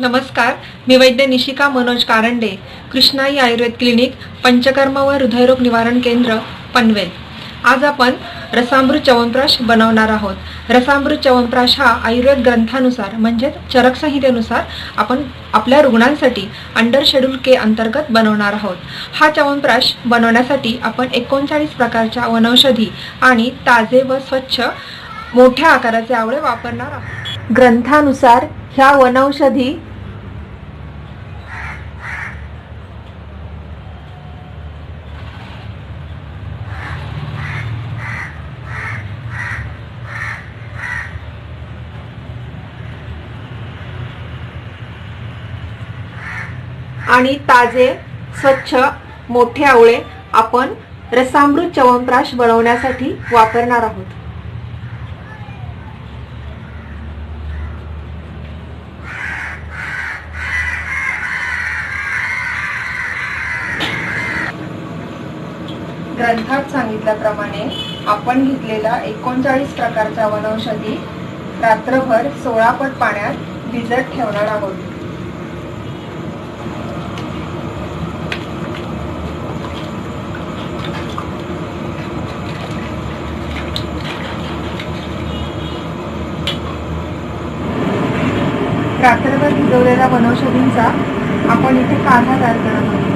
नमस्कार, मी वैद्य निशिका मनोज कारंडे, कृष्णाई आयुर्वेद क्लिनिक, पंचकर्म व हृदयरोग निवारण केंद्र, पनवेल। आज आपण रसामृत च्यवनप्राश बनवणार आहोत। रसामृत च्यवनप्राश हा आयुर्वेद ग्रंथानुसार म्हणजे चरक संहितेनुसार आपण आपल्या रुग्णांसाठी अंडर शेड्यूल के अंतर्गत बनवणार आहोत। हा च्यवनप्राश बनवण्यासाठी आपण 39 प्रकारच्या वनौषधी आणि ताजे व स्वच्छ मोठ्या आकाराचे आवळे वापरणार आहोत। ग्रंथानुसार ह्या वनौषधी आणि ताजे स्वच्छ मोठे आवळे आपण रसामृत च्यवनप्राश बनवण्यासाठी वापरणार आहोत। ग्रंथात सांगितल्याप्रमाणे आपण घेतलेला 39 प्रकारच्या वनौषधी रात्रभर 16 पट पाण्यात भिजत ठेवणार आहोत। रात्रभर भिजवलेल्या वनौषधींचा आपण इथे काढा तयार करणार आहोत।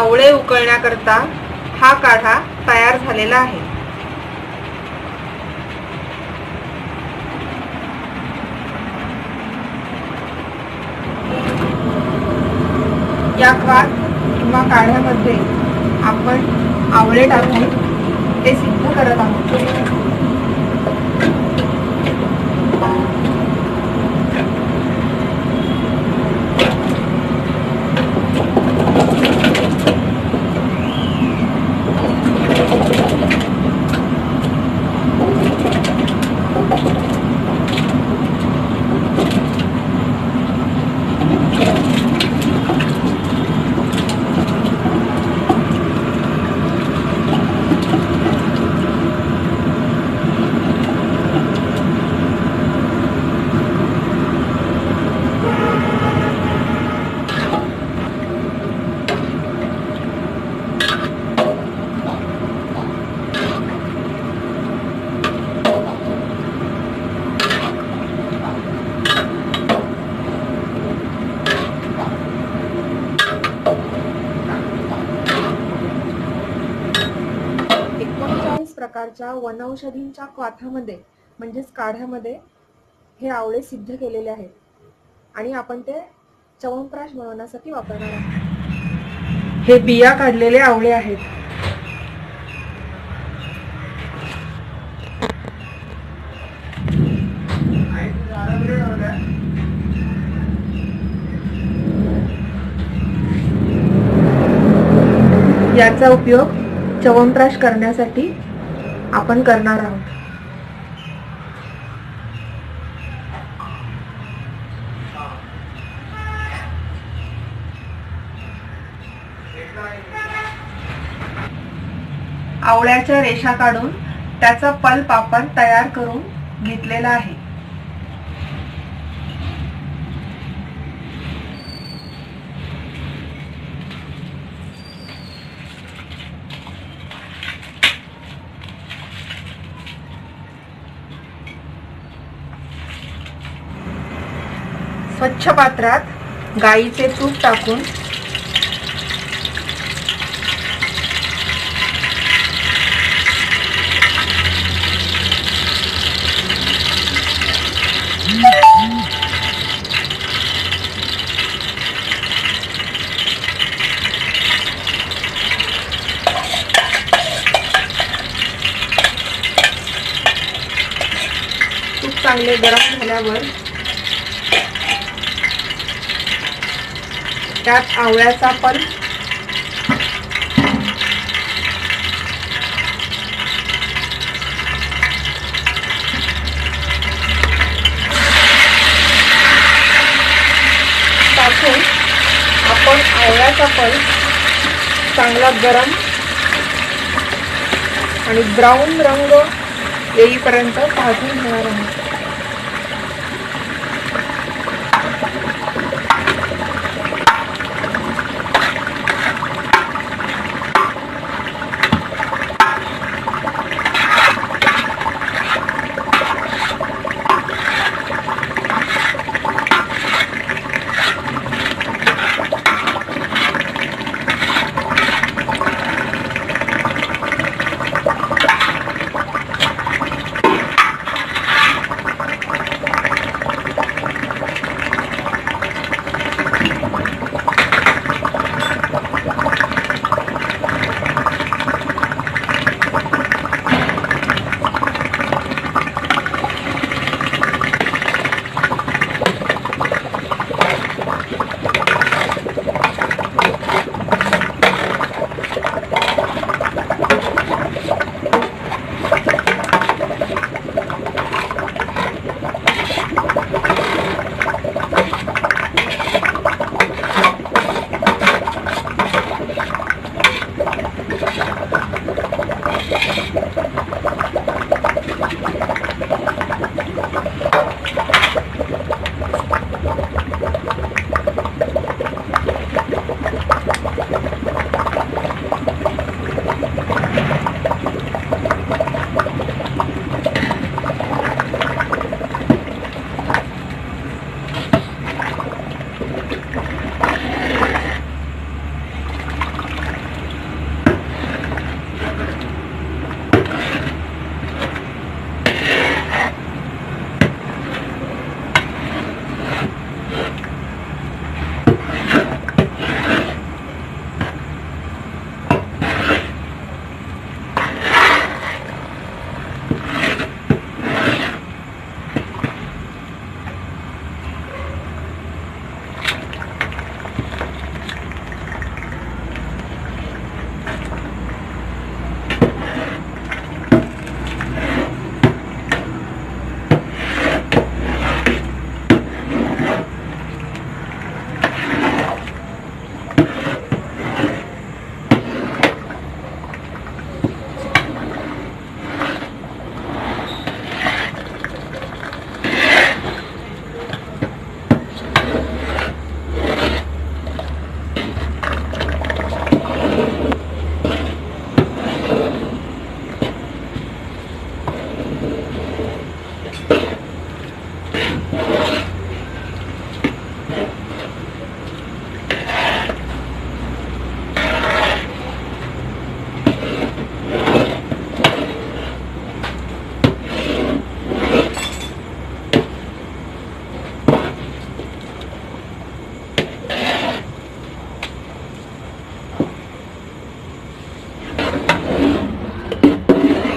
आवळे उकळण्याकरता हा काढा तयार झालेला आहे। या क्वाथ किंवा काढ्यामध्ये आपण आवळे टाकून ते सिद्ध करत आहोत। प्रकारच्या वनौषधींच्या क्वाथामध्ये म्हणजेच काढ्यामध्ये हे आवळे सिद्ध केलेले आहेत आणि आपण ते च्यवनप्राश बनवण्यासाठी वापरणार आहोत। हे बिया काढलेले आवळे आहेत। याचा उपयोग च्यवनप्राश करण्यासाठी आपण करणार आहोत। आवळ्याच्या रेषा काढून त्याचा पल्प आपण तयार करून घेतलेला आहे। स्वच्छ पात्रात गाईचे तूप टाकून तूप चांगले गरम झाल्यावर त्यात आवळ्याचा पल्प, टाकून आपण आवळ्याचा पल्प चांगला गरम आणि ब्राऊन रंग येईपर्यंत भाजून घेणार आहोत.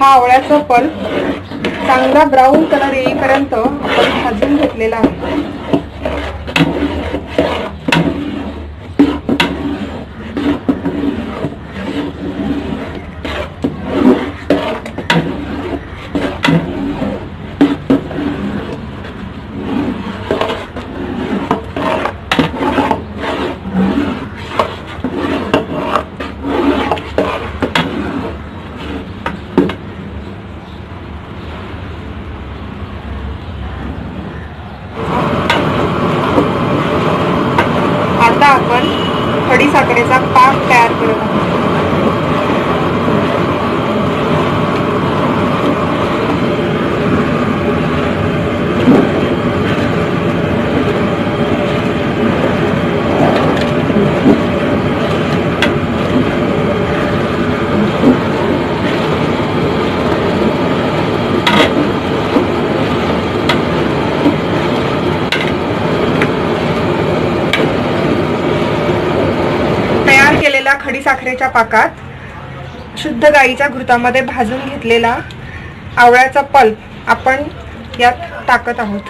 हा आवळ्याचा पल्प चांगला ब्राऊन कलर येईपर्यंत आपण भाजून घेतलेला आहे. आता आपण खडीसाखरेचा पाक तयार करत आहोत. साखरेच्या पाकात शुद्ध गाईच्या घृतामध्ये भाजून घेतलेला आवळ्याचा पल्प आपण यात टाकत आहोत.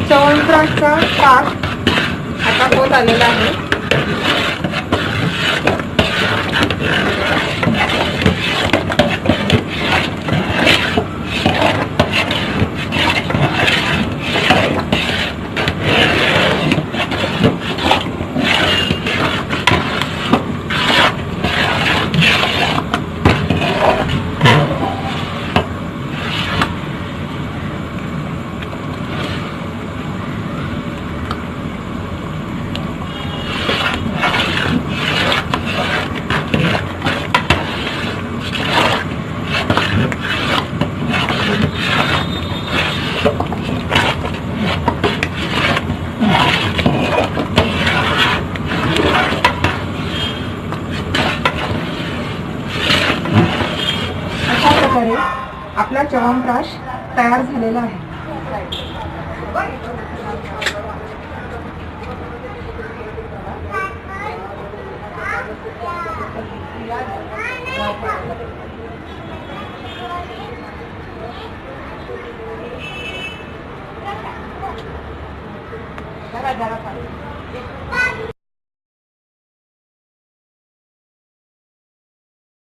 च्यवनप्राशचा पाक आता होत आलेला आहे. आपला च्यवनप्राश तयार झालेला आहे.